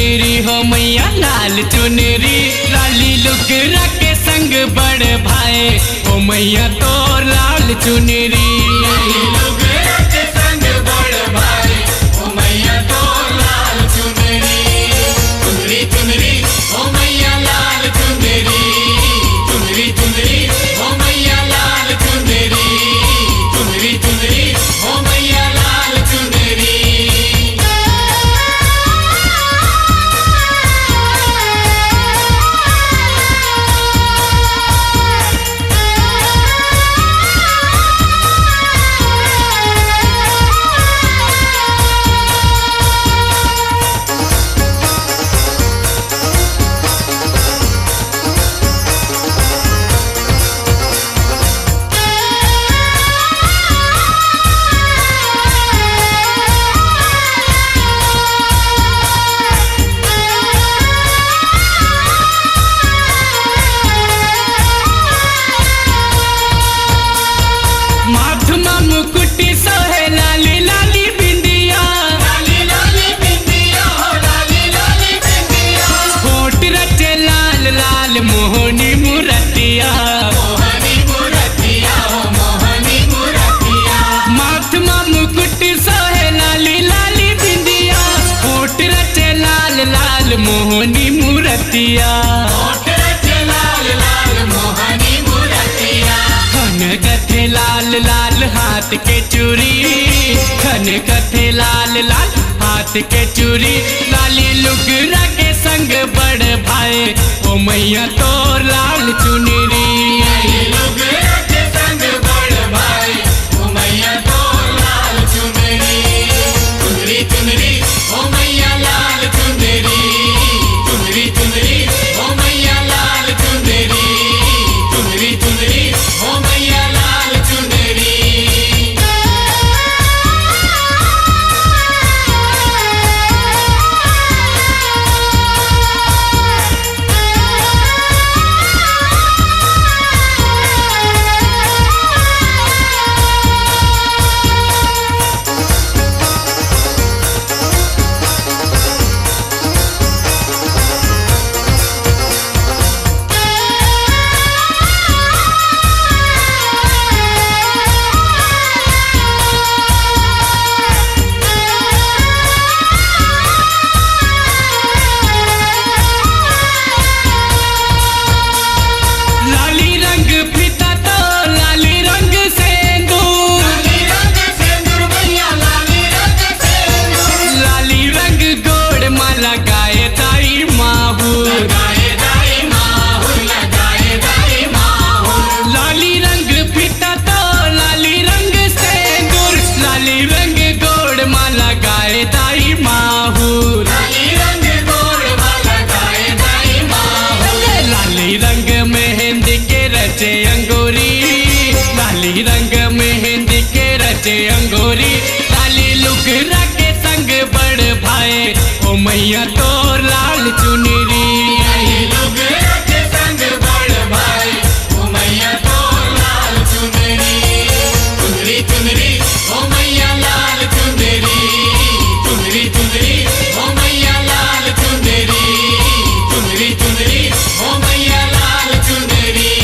चुनरी हो मैया लाल चुनरी, लाली लुगरा के संग बड़ भाई ओ मैया तो लाल चुनरी। लाली लुगरा के संग बड़ भाई ओ मैया तो लाल चुनरी। चुनरी चुनरी ओ मैया लाल चुनरी, चुनरी चुनरी ओ मैया लाल चुनरी, चुनरी चुनरी ओ मैया लाल चुनरी। मोहनी मुरतिया, मोहनी मुरतिया हो मोहनी मुरतिया। माथमा मुकुट सोहे लाली लाली बिंदिया, होठ रचे लाल लाल मोहनी मुरतिया, होठ रचे लाल लाल मोहनी मुरतिया। खन कथे लाल लाल हाथ के चूड़ी, खन कथे लाल लाल हाथ के चूड़ी, लाली लुगरा के संग बड़ भाई ओ मैया तो लाल चुनरी। लाली लुगरा के संग बड़ भाई ओ मैया तो लाल चुनरी। चुनरी चुनरी ओ मैया लाल चुनरी, चुनरी चुनरी ओ मैया लाल चुनरी, चुनरी चुनरी ओ मैया लाल चुनरी। अंगूरी लाली रंग मेहंदी के रचे अंगूरी, लाली लुगरा के संग बड़ भाई ओ मैया तो लाल चुनरी। लाली लुगरा के संग बड़ भाई ओ मैया तो लाल चुनरी। चुनरी चुनरी ओ मैया लाल चुनरी, चुनरी चुनरी ओ मैया लाल चुनरी, चुनरी चुनरी ओ मैया लाल चुनरी।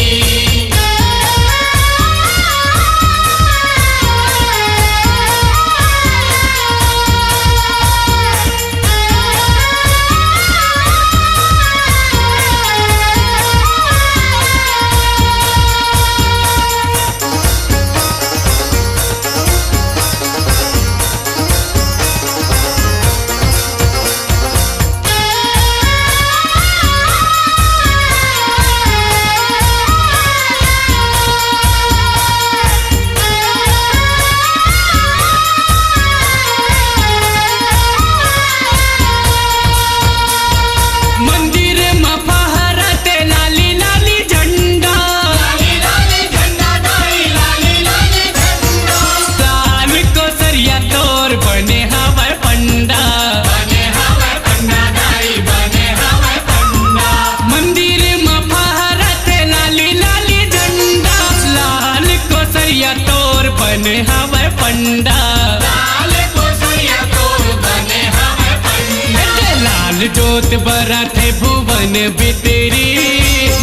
जोत बरत है भुवन बितरी,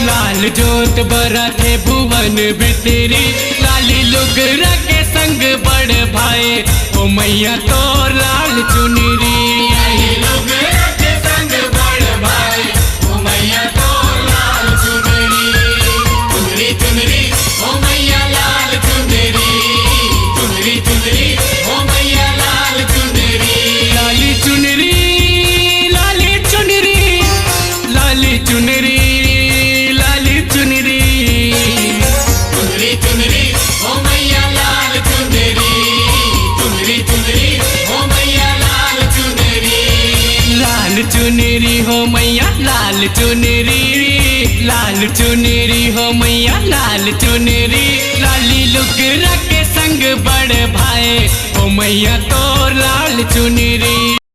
लाल जोत बरत है भुवन बितरी। लाली लुगरा के संग बड़ भाई ओ मैया तोर लाल चुनरी। लाली लुगरा के संग बड़ भाई ओ मैया तोर लाल चुनरी। चुनरी चुनरी ओ मैया लाल चुनरी, चुनरी चुनरी ओ मैया लाल चुनरी। लाली चुनरी लाली चुनरी लाली चुनरी लाली चुनरी। चुनरी चुनरी ओ मैया लाल चुनरी, चुनरी चुनरी ओ मैया लाल चुनरी। लाल चुनरी हो मैया लाल चुनरी, लाल चुनरी हो मैया लाल चुनरी। लाली लुगरा के संग बड़ भाई ओ मैया तोर लाल चुनरी।